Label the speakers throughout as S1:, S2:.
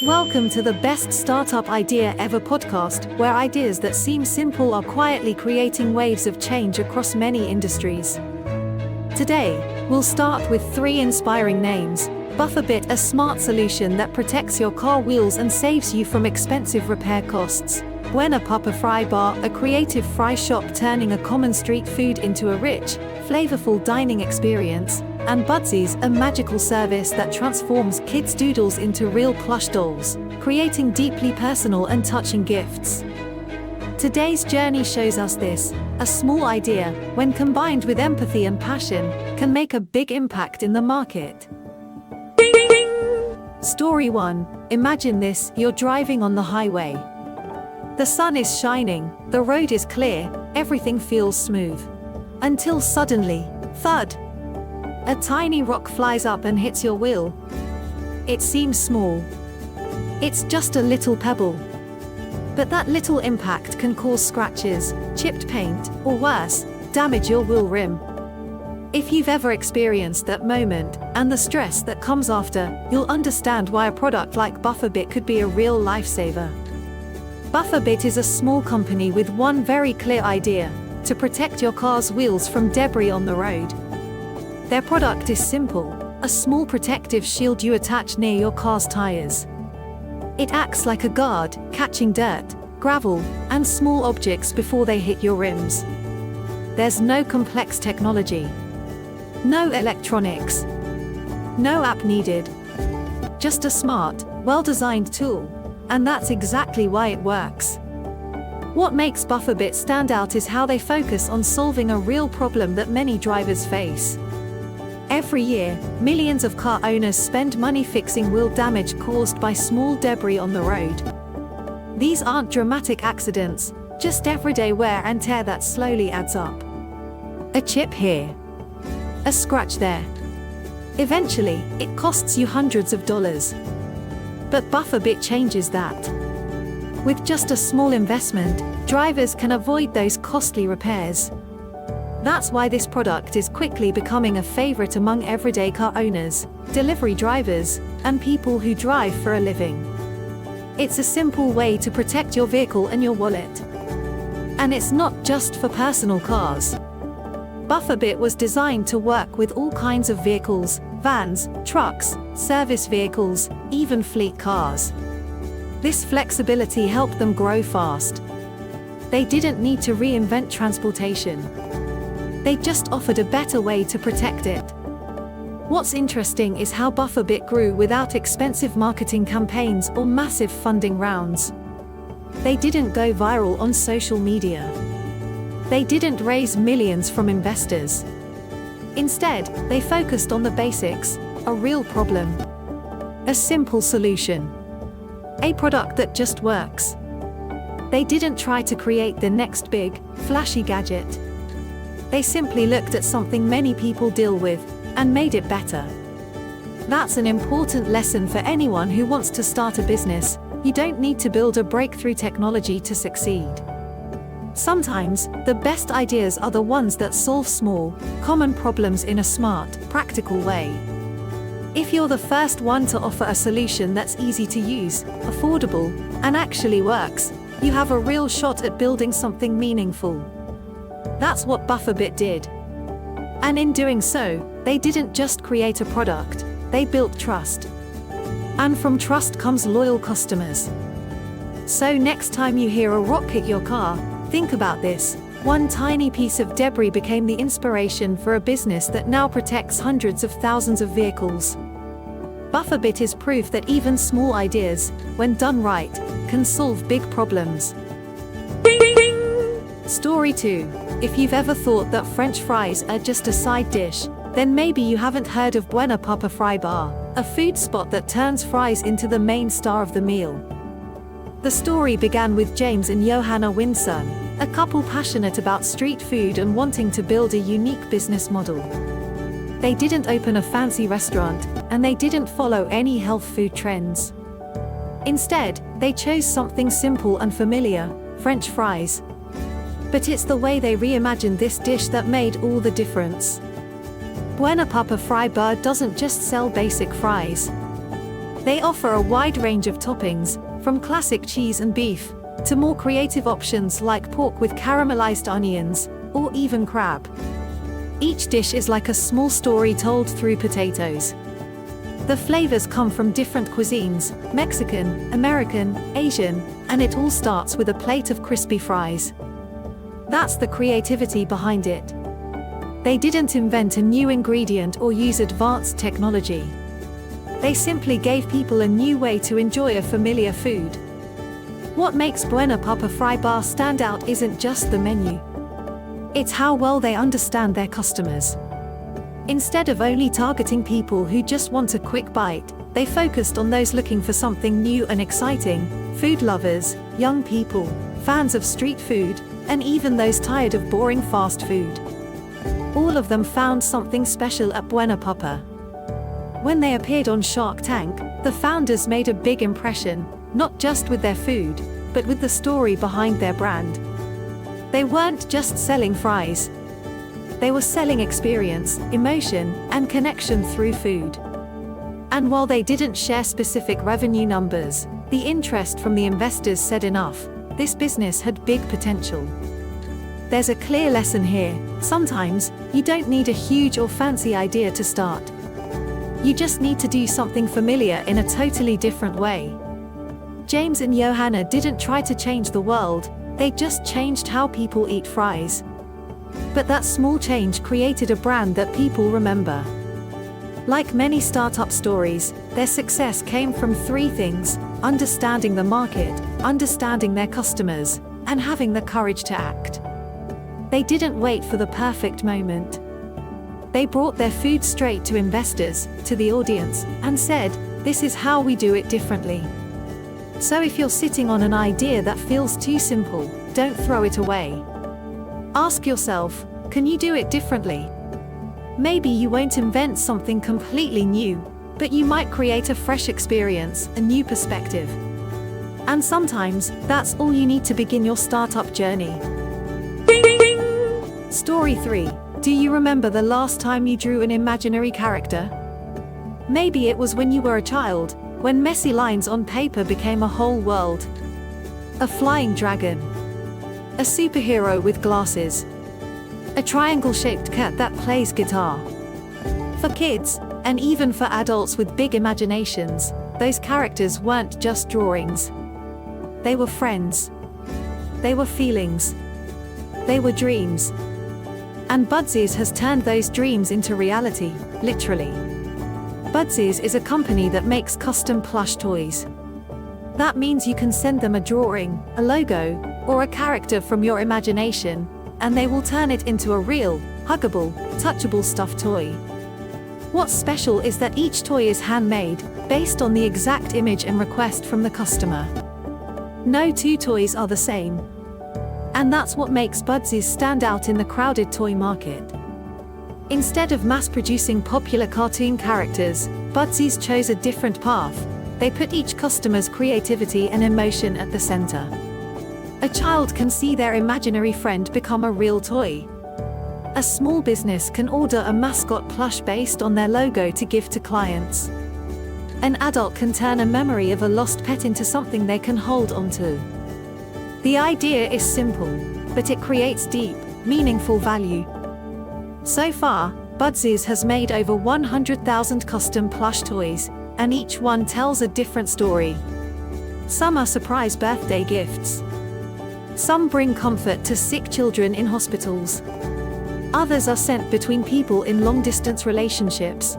S1: Welcome to the Best Startup Idea Ever podcast, where ideas that seem simple are quietly creating waves of change across many industries. Today, we'll start with 3 inspiring names. Buffabit, a smart solution that protects your car wheels and saves you from expensive repair costs. Buena Papa Fry Bar, a creative fry shop turning a common street food into a rich, flavorful dining experience. And Budsies, a magical service that transforms kids' doodles into real plush dolls, creating deeply personal and touching gifts. Today's journey shows us this: a small idea, when combined with empathy and passion, can make a big impact in the market. Story 1. Imagine this: you're driving on the highway. The sun is shining, the road is clear, everything feels smooth. Until suddenly, thud! A tiny rock flies up and hits your wheel. It seems small. It's just a little pebble. But that little impact can cause scratches, chipped paint, or worse, damage your wheel rim. If you've ever experienced that moment, and the stress that comes after, you'll understand why a product like Buffabit could be a real lifesaver. Buffabit is a small company with one very clear idea: to protect your car's wheels from debris on the road. Their product is simple: a small protective shield you attach near your car's tires. It acts like a guard, catching dirt, gravel, and small objects before they hit your rims. There's no complex technology. No electronics. No app needed. Just a smart, well-designed tool. And that's exactly why it works. What makes Buffabit stand out is how they focus on solving a real problem that many drivers face. Every year, millions of car owners spend money fixing wheel damage caused by small debris on the road. These aren't dramatic accidents, just everyday wear and tear that slowly adds up. A chip here. A scratch there. Eventually, it costs you hundreds of dollars. But Buffabit changes that. With just a small investment, drivers can avoid those costly repairs. That's why this product is quickly becoming a favorite among everyday car owners, delivery drivers, and people who drive for a living. It's a simple way to protect your vehicle and your wallet. And it's not just for personal cars. Buffabit was designed to work with all kinds of vehicles: vans, trucks, service vehicles, even fleet cars. This flexibility helped them grow fast. They didn't need to reinvent transportation. They just offered a better way to protect it. What's interesting is how Buffabit grew without expensive marketing campaigns or massive funding rounds. They didn't go viral on social media. They didn't raise millions from investors. Instead, they focused on the basics: a real problem. A simple solution. A product that just works. They didn't try to create the next big, flashy gadget. They simply looked at something many people deal with, and made it better. That's an important lesson for anyone who wants to start a business. You don't need to build a breakthrough technology to succeed. Sometimes, the best ideas are the ones that solve small, common problems in a smart, practical way. If you're the first one to offer a solution that's easy to use, affordable, and actually works, you have a real shot at building something meaningful. That's what Buffabit did. And in doing so, they didn't just create a product, they built trust. And from trust comes loyal customers. So next time you hear a rock hit your car, think about this: one tiny piece of debris became the inspiration for a business that now protects hundreds of thousands of vehicles. Buffabit is proof that even small ideas, when done right, can solve big problems. Story 2. If you've ever thought that French fries are just a side dish, then maybe you haven't heard of Buena Papa Fry Bar, a food spot that turns fries into the main star of the meal. The story began with James and Johanna Winson, a couple passionate about street food and wanting to build a unique business model. They didn't open a fancy restaurant, and they didn't follow any health food trends. Instead, they chose something simple and familiar: French fries. But it's the way they reimagined this dish that made all the difference. Buena Papa Fry Bar doesn't just sell basic fries. They offer a wide range of toppings, from classic cheese and beef, to more creative options like pork with caramelized onions, or even crab. Each dish is like a small story told through potatoes. The flavors come from different cuisines, Mexican, American, Asian, and it all starts with a plate of crispy fries. That's the creativity behind it. They didn't invent a new ingredient or use advanced technology. They simply gave people a new way to enjoy a familiar food. What makes Buena Papa Fry Bar stand out isn't just the menu. It's how well they understand their customers. Instead of only targeting people who just want a quick bite, they focused on those looking for something new and exciting: food lovers, young people, fans of street food, and even those tired of boring fast food. All of them found something special at Buena Papa. When they appeared on Shark Tank, the founders made a big impression, not just with their food, but with the story behind their brand. They weren't just selling fries. They were selling experience, emotion, and connection through food. And while they didn't share specific revenue numbers, the interest from the investors said enough: this business had big potential. There's a clear lesson here: sometimes, you don't need a huge or fancy idea to start. You just need to do something familiar in a totally different way. James and Johanna didn't try to change the world, they just changed how people eat fries. But that small change created a brand that people remember. Like many startup stories, their success came from three things: understanding the market, understanding their customers, and having the courage to act. They didn't wait for the perfect moment. They brought their food straight to investors, to the audience, and said, "This is how we do it differently." So if you're sitting on an idea that feels too simple, don't throw it away. Ask yourself, can you do it differently? Maybe you won't invent something completely new, but you might create a fresh experience, a new perspective. And sometimes, that's all you need to begin your startup journey. Story 3. Do you remember the last time you drew an imaginary character? Maybe it was when you were a child, when messy lines on paper became a whole world. A flying dragon. A superhero with glasses. A triangle-shaped cat that plays guitar. For kids, and even for adults with big imaginations, those characters weren't just drawings. They were friends. They were feelings. They were dreams. And Budsies has turned those dreams into reality, literally. Budsies is a company that makes custom plush toys. That means you can send them a drawing, a logo, or a character from your imagination, and they will turn it into a real, huggable, touchable stuffed toy. What's special is that each toy is handmade, based on the exact image and request from the customer. No two toys are the same. And that's what makes Budsies stand out in the crowded toy market. Instead of mass-producing popular cartoon characters, Budsies chose a different path. They put each customer's creativity and emotion at the center. A child can see their imaginary friend become a real toy. A small business can order a mascot plush based on their logo to give to clients. An adult can turn a memory of a lost pet into something they can hold onto. The idea is simple, but it creates deep, meaningful value. So far, Budsies has made over 100,000 custom plush toys, and each one tells a different story. Some are surprise birthday gifts. Some bring comfort to sick children in hospitals. Others are sent between people in long-distance relationships.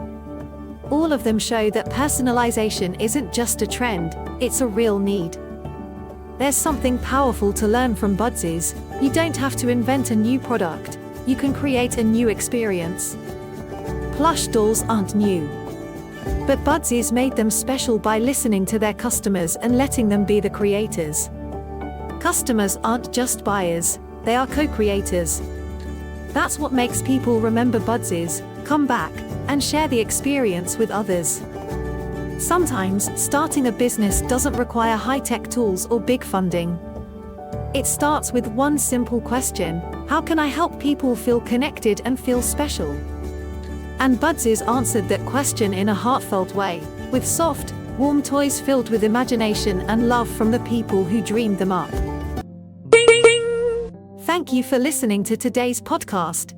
S1: All of them show that personalization isn't just a trend, it's a real need. There's something powerful to learn from Budsies. You don't have to invent a new product, you can create a new experience. Plush dolls aren't new. But Budsies made them special by listening to their customers and letting them be the creators. Customers aren't just buyers, they are co-creators. That's what makes people remember Budsies, come back, and share the experience with others. Sometimes, starting a business doesn't require high-tech tools or big funding. It starts with one simple question: how can I help people feel connected and feel special? And Budsies answered that question in a heartfelt way, with soft, warm toys filled with imagination and love from the people who dreamed them up. Thank you for listening to today's podcast.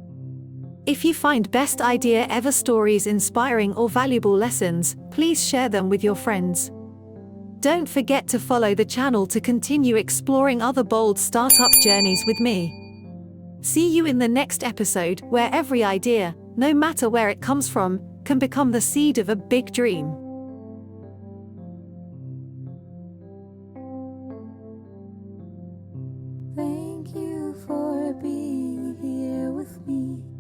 S1: If you find best idea ever stories inspiring or valuable lessons, please share them with your friends. Don't forget to follow the channel to continue exploring other bold startup journeys with me. See you in the next episode, where every idea, no matter where it comes from, can become the seed of a big dream.
S2: Thank you for being here with me.